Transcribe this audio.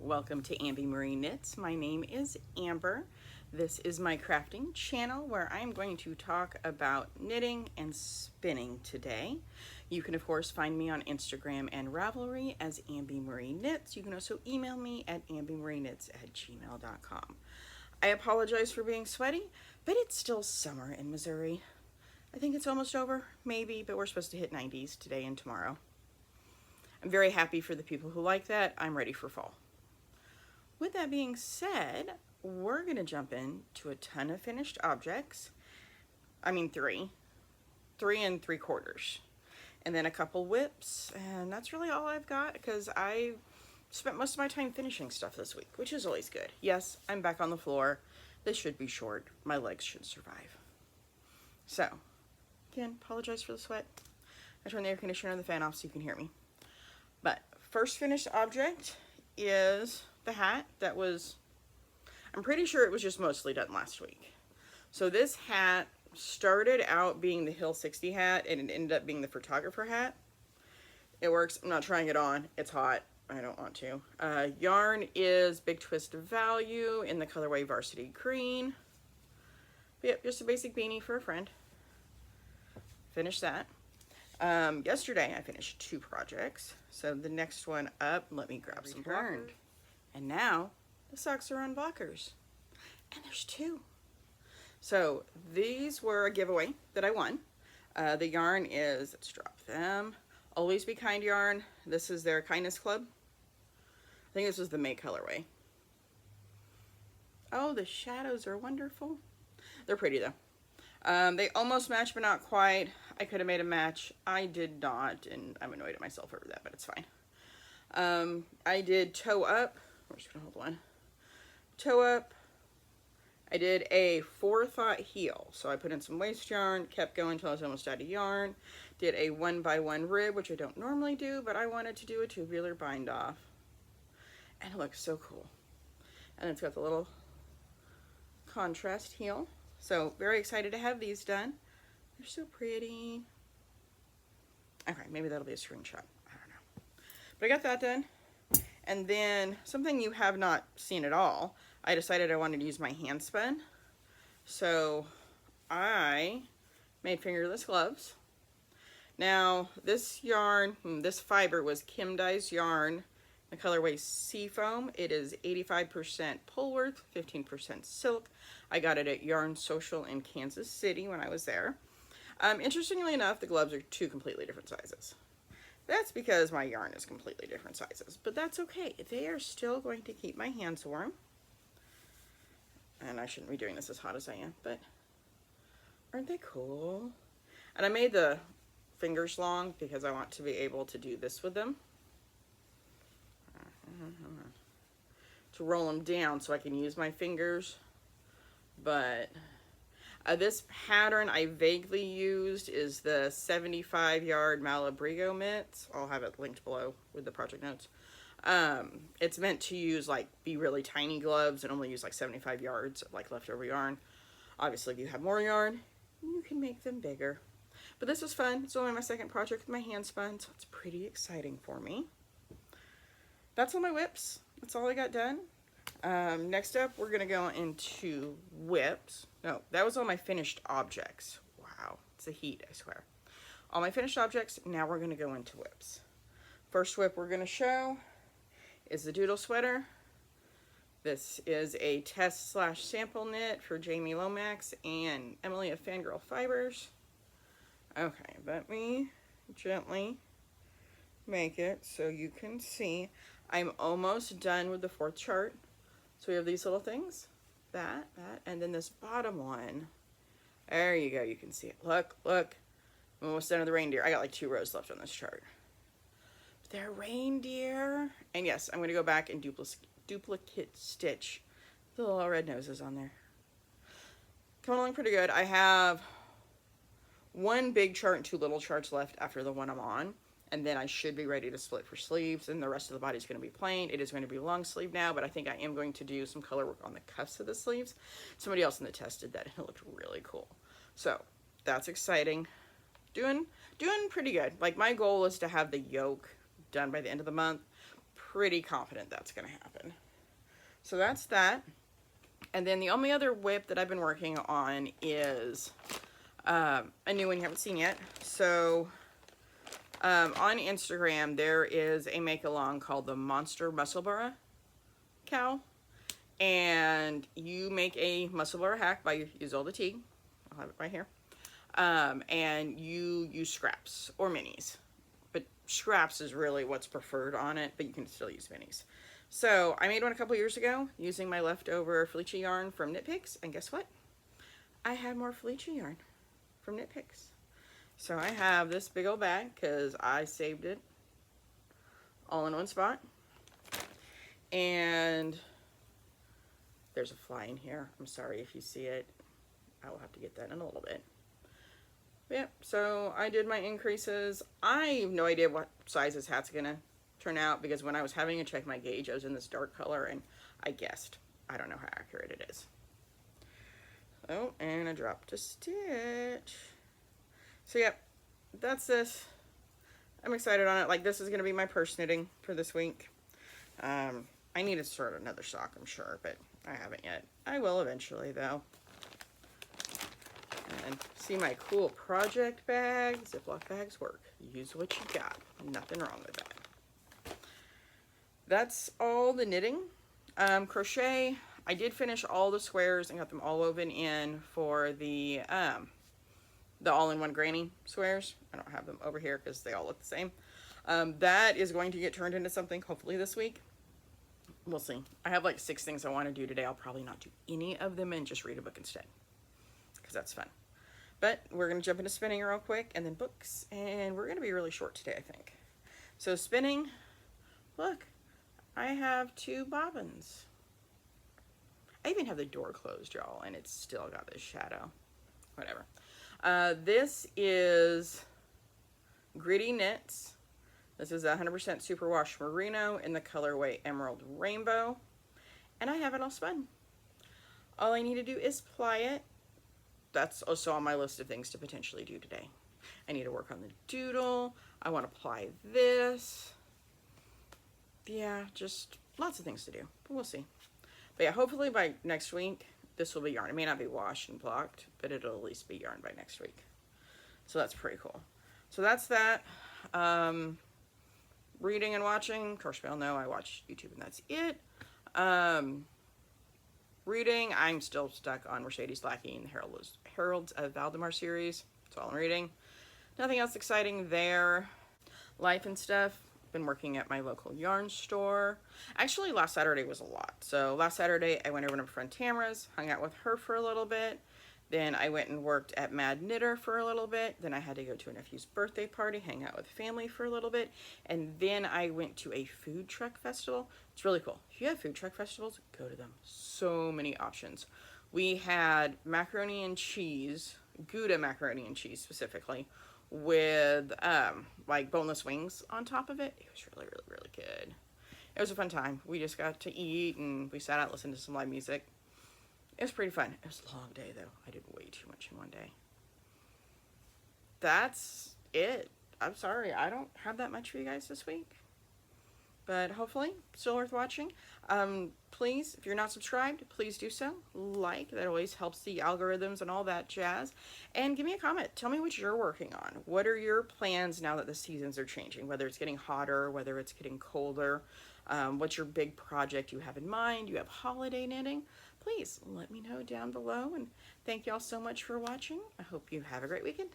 Welcome to Amby Marie Knits. My name is Amber. This is my crafting channel where I'm going to talk about knitting and spinning today. You can of course find me on Instagram and Ravelry as Amby Marie Knits. You can also email me at ambymarieknits@gmail.com. I apologize for being sweaty, but it's still summer in Missouri. I think it's almost over, maybe, but we're supposed to hit 90s today and tomorrow. I'm very happy for the people who like that. I'm ready for fall. With that being said, we're going to jump into a ton of finished objects. I mean three and 3/4. And then a couple whips, and that's really all I've got because I spent most of my time finishing stuff this week, which is always good. Yes, I'm back on the floor. This should be short. My legs should survive. So, again, apologize for the sweat. I turned the air conditioner and the fan off so you can hear me. But first finished object is the hat that was, I'm pretty sure it was just mostly done last week. So this hat started out being the Hill 60 hat and it ended up being the photographer hat. It works. I'm not trying it on. It's hot. I don't want to. Yarn is Big Twist of Value in the colorway Varsity Green. But yep, just a basic beanie for a friend. Finished that. Yesterday I finished 2 projects. So the next one up, let me grab some blockers. And now the socks are on blockers. And there's 2. So these were a giveaway that I won. The yarn is, let's drop them, Always Be Kind yarn. This is their Kindness Club. I think this was the May colorway. Oh, the shadows are wonderful. They're pretty though. They almost match, but not quite. I could have made a match. I did not, and I'm annoyed at myself over that, but it's fine. I did toe up. We're just gonna hold one. Toe up. I did a forethought heel. So I put in some waste yarn, kept going until I was almost out of yarn. Did a 1x1 rib, which I don't normally do, but I wanted to do a tubular bind off. And it looks so cool. And it's got the little contrast heel. So very excited to have these done. They're so pretty. Okay, maybe that'll be a screenshot. I don't know. But I got that done. And then something you have not seen at all, I decided I wanted to use my hand spun. So I made fingerless gloves. Now this yarn, this fiber was Kim Dye's yarn, the colorway Seafoam. It is 85% Pullover, 15% silk. I got it at Yarn Social in Kansas City when I was there. Interestingly enough, the gloves are 2 completely different sizes. That's because my yarn is completely different sizes, but that's okay. They are still going to keep my hands warm. And I shouldn't be doing this as hot as I am, but aren't they cool? And I made the fingers long because I want to be able to do this with them. To roll them down so I can use my fingers. But this pattern I vaguely used is the 75 yard Malabrigo mitts. I'll have it linked below with the project notes. It's meant to use be really tiny gloves and only use 75 yards of leftover yarn. Obviously if you have more yarn, you can make them bigger. But this was fun. It's only my second project with my hand spun, so it's pretty exciting for me. That's all my whips. That's all I got done. Next up, we're going to go into whips. No, that was all my finished objects. Wow, it's the heat, I swear. All my finished objects, now we're going to go into whips. First whip we're going to show is the Doodle sweater. This is a test/sample knit for Jamie Lomax and Emily of Fangirl Fibers. Okay, let me gently make it so you can see. I'm almost done with the 4th chart. So we have these little things, that, and then this bottom one. There you go, you can see it. Look, look. I'm almost done with the reindeer. I got 2 rows left on this chart. But they're reindeer. And yes, I'm going to go back and duplicate stitch the little red noses on there. Coming along pretty good. I have 1 big chart and 2 little charts left after the one I'm on. And then I should be ready to split for sleeves, and the rest of the body is going to be plain. It is going to be long sleeve now, but I think I am going to do some color work on the cuffs of the sleeves. Somebody else in the test did that, and it looked really cool. So that's exciting. Doing pretty good. My goal is to have the yoke done by the end of the month. pretty confident that's going to happen. So that's that. And then the only other whip that I've been working on is a new one you haven't seen yet. So on Instagram, there is a make-along called the Monster Musselburgh Cowl. And you make a Musselburgh hack by use all the tea. I'll have it right here. And you use scraps or minis. But scraps is really what's preferred on it, but you can still use minis. So I made one a couple years ago using my leftover Felicia yarn from Knit Picks, and guess what? I had more Felicia yarn from Knit Picks. So I have this big old bag because I saved it all in one spot. And there's a fly in here. I'm sorry if you see it. I will have to get that in a little bit. Yep, so I did my increases. I have no idea what size this hat's gonna turn out because when I was having to check my gauge, I was in this dark color and I guessed. I don't know how accurate it is. Oh, and I dropped a stitch. So yep, that's this. I'm excited on it. Like, this is gonna be my purse knitting for this week. I need to start another sock, I'm sure, but I haven't yet. I will eventually though. And see my cool project bag. Ziploc bags work. Use what you got. Nothing wrong with that. That's all the knitting. Crochet, I did finish all the squares and got them all woven in for the all-in-one granny squares. I don't have them over here because they all look the same. That is going to get turned into something hopefully this week. We'll see. I have like 6 things I want to do today. I'll probably not do any of them and just read a book instead because that's fun. But we're going to jump into spinning real quick and then books, and we're going to be really short today, I think. So spinning, look, I have 2 bobbins. I even have the door closed, y'all, and it's still got this shadow. Whatever. This is Gritty Knits. This is 100% superwash merino in the colorway Emerald Rainbow. And I have it all spun. All I need to do is ply it. That's also on my list of things to potentially do today. I need to work on the doodle. I want to apply this. Yeah, just lots of things to do. But we'll see. But yeah, hopefully by next week, this will be yarn. It may not be washed and blocked, but it'll at least be yarn by next week. So that's pretty cool. So that's that. Reading and watching. Of course, we all know I watch YouTube and that's it. Reading, I'm still stuck on Mercedes Lackey and the Heralds of Valdemar series. That's all I'm reading. Nothing else exciting there. Life and stuff. Been working at my local yarn store. Actually, last Saturday was a lot. So last Saturday, I went over to my friend Tamara's, hung out with her for a little bit. Then I went and worked at Mad Knitter for a little bit. Then I had to go to a nephew's birthday party, hang out with family for a little bit. And then I went to a food truck festival. It's really cool. If you have food truck festivals, go to them. So many options. We had macaroni and cheese, Gouda macaroni and cheese specifically, with like boneless wings on top of it. It was really, really, really good. It was a fun time. We just got to eat and we sat out, listened to some live music. It was pretty fun. It was a long day though. I did way too much in one day. That's it. I'm sorry. I don't have that much for you guys this week. But hopefully, still worth watching. Please, if you're not subscribed, please do so. Like, that always helps the algorithms and all that jazz. And give me a comment. Tell me what you're working on. What are your plans now that the seasons are changing? Whether it's getting hotter, whether it's getting colder. What's your big project you have in mind? You have holiday knitting? Please let me know down below. And thank y'all so much for watching. I hope you have a great weekend.